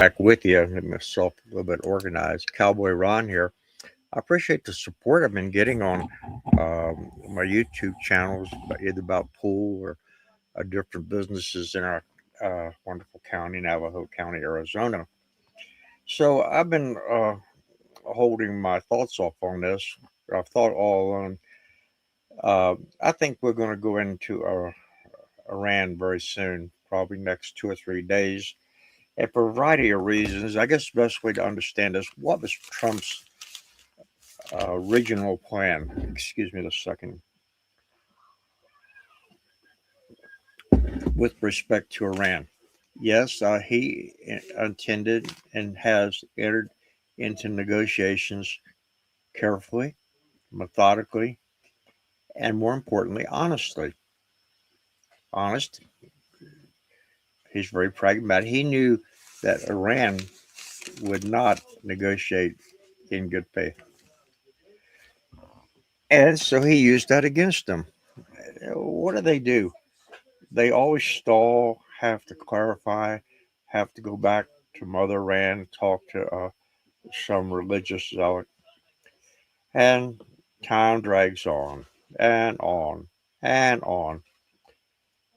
back with you. Get myself a little bit organized. Cowboy Ron here. I appreciate the support I've been getting on my YouTube channels, either about pool or different businesses in our wonderful county, Navajo County, Arizona. So I've been holding my thoughts off on this. I've thought all along. I think we're going to go into Iran very soon, probably next 2 or 3 days. And for a variety of reasons, I guess the best way to understand this, what was Trump's original plan? Excuse me a second. With respect to Iran. Yes, he intended and has entered into negotiations carefully, methodically, and more importantly, honestly. Honest. He's very pragmatic. He knew that Iran would not negotiate in good faith. And so he used that against them. What do? They always stall, have to clarify, have to go back to Mother Iran, talk to some religious zealot, and time drags on and on and on.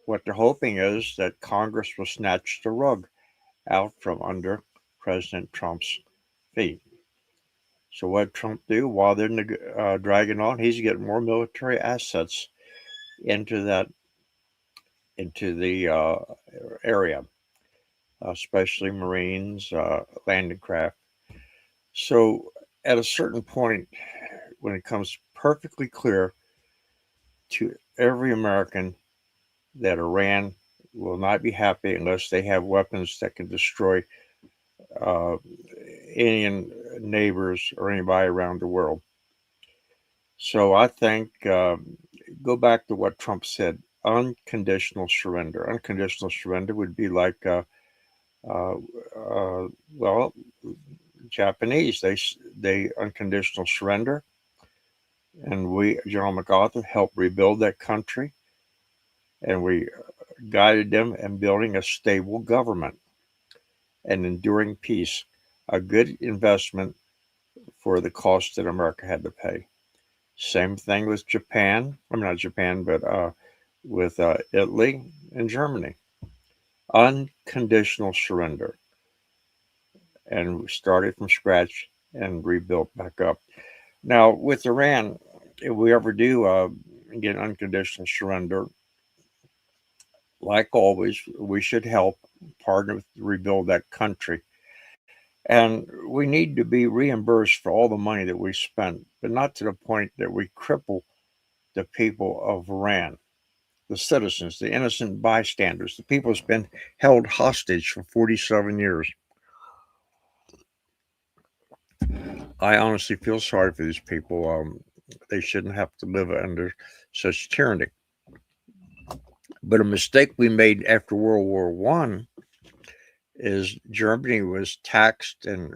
What they're hoping is that Congress will snatch the rug out from under President Trump's feet. So what Trump do while they're dragging on? He's getting more military assets into the area, especially Marines, landing craft. So at a certain point, when it comes perfectly clear to every American that Iran will not be happy unless they have weapons that can destroy uh, any neighbors or anybody around the world. So I think go back to what Trump said: unconditional surrender. Unconditional surrender would be like, uh, well, Japanese. They unconditional surrender, and we, General MacArthur, helped rebuild that country, and we guided them in building a stable government and enduring peace, a good investment for the cost that America had to pay. Same thing with Japan. I'm not Japan, but with Italy and Germany. Unconditional surrender. And we started from scratch and rebuilt back up. Now, with Iran, if we ever do get unconditional surrender, like always, we should help partner to rebuild that country. And we need to be reimbursed for all the money that we spent, but not to the point that we cripple the people of Iran, the citizens, the innocent bystanders, the people who's been held hostage for 47 years. I honestly feel sorry for these people. They shouldn't have to live under such tyranny. But a mistake we made after World War One is Germany was taxed and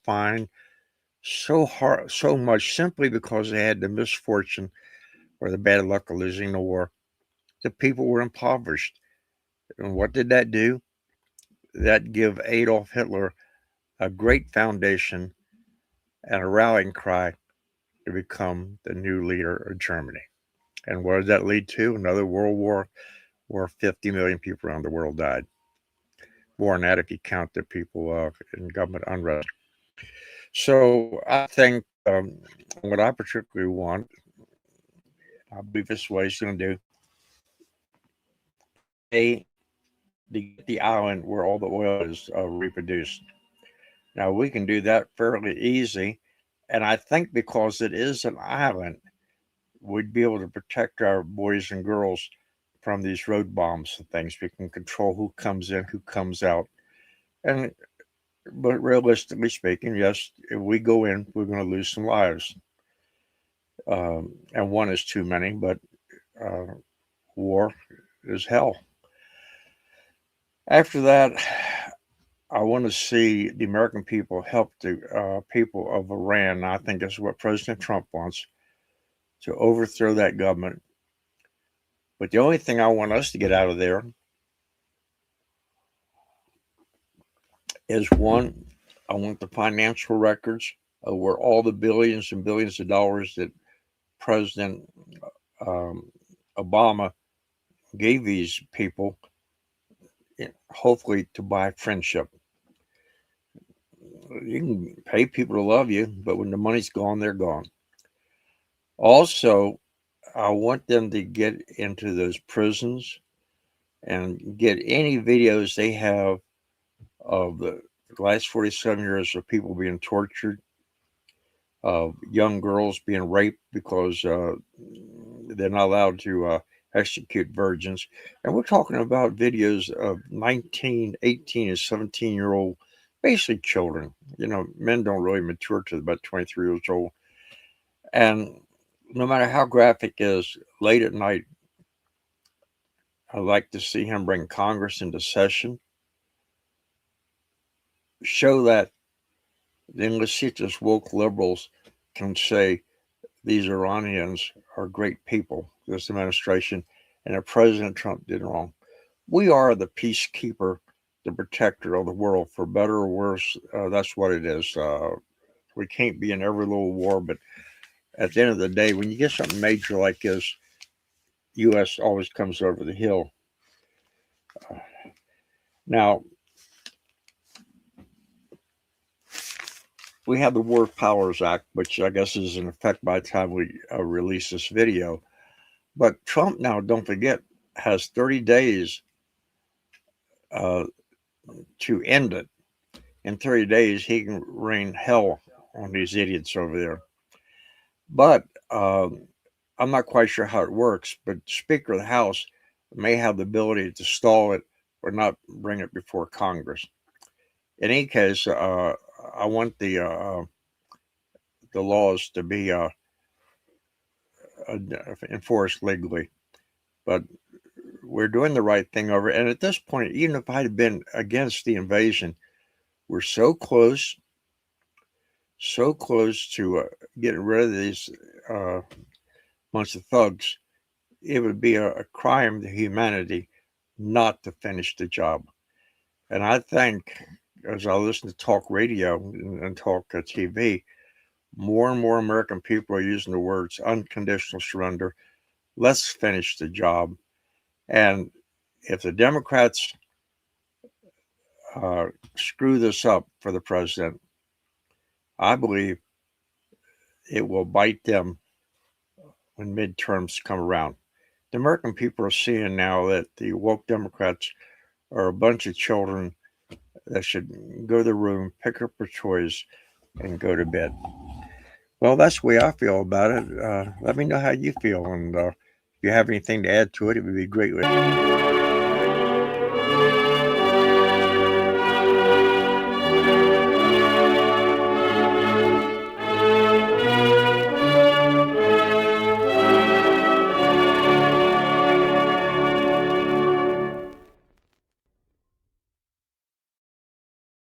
fined so hard, so much simply because they had the misfortune or the bad luck of losing the war. The people were impoverished. And what did that do? That gave Adolf Hitler a great foundation and a rallying cry to become the new leader of Germany. And what did that lead to? Another world war where 50 million people around the world died. More than that if you count the people in government unrest. So I think what I particularly want, I believe this way is going to do, A, to get the island where all the oil is reproduced. Now we can do that fairly easy. And I think because it is an island, we'd be able to protect our boys and girls from these road bombs and things. We can control who comes in, who comes out. And but realistically speaking, yes, if we go in, we're going to lose some lives. And one is too many, but uh, war is hell. After that, I want to see the American people help the people of Iran. I think that's what President Trump wants, to overthrow that government. But the only thing I want us to get out of there is one, I want the financial records of where all the billions and billions of dollars that President um, Obama gave these people, hopefully to buy friendship. You can pay people to love you, but when the money's gone, they're gone. Also, I want them to get into those prisons and get any videos they have of the last 47 years of people being tortured, of young girls being raped because they're not allowed to execute virgins. And we're talking about videos of 19, 18, and 17-year-old, basically children. Men don't really mature to about 23 years old. And no matter how graphic it is, late at night, I'd like to see him bring Congress into session, show that the English teachers, woke liberals can say these Iranians are great people, this administration, and that President Trump did wrong. We are the peacekeeper, the protector of the world, for better or worse. That's what it is. We can't be in every little war, but at the end of the day, when you get something major like this, U.S. always comes over the hill. Now, we have the War Powers Act, which I guess is in effect by the time we release this video. But Trump now, don't forget, has 30 days to end it. In 30 days, he can rain hell on these idiots over there. But I'm not quite sure how it works, but Speaker of the House may have the ability to stall it or not bring it before Congress. In any case, I want the laws to be enforced legally. But we're doing the right thing over it. And at this point, even if I had been against the invasion, we're so close to getting rid of these bunch of thugs. It would be a crime to humanity not to finish the job. And I think, as I listen to talk radio and talk TV, more and more American people are using the words unconditional surrender. Let's finish the job. And if the Democrats screw this up for the president, I believe it will bite them when midterms come around. The American people are seeing now that the woke Democrats are a bunch of children that should go to the room, pick up their toys, and go to bed. Well, that's the way I feel about it. Let me know how you feel, and if you have anything to add to it, it would be great.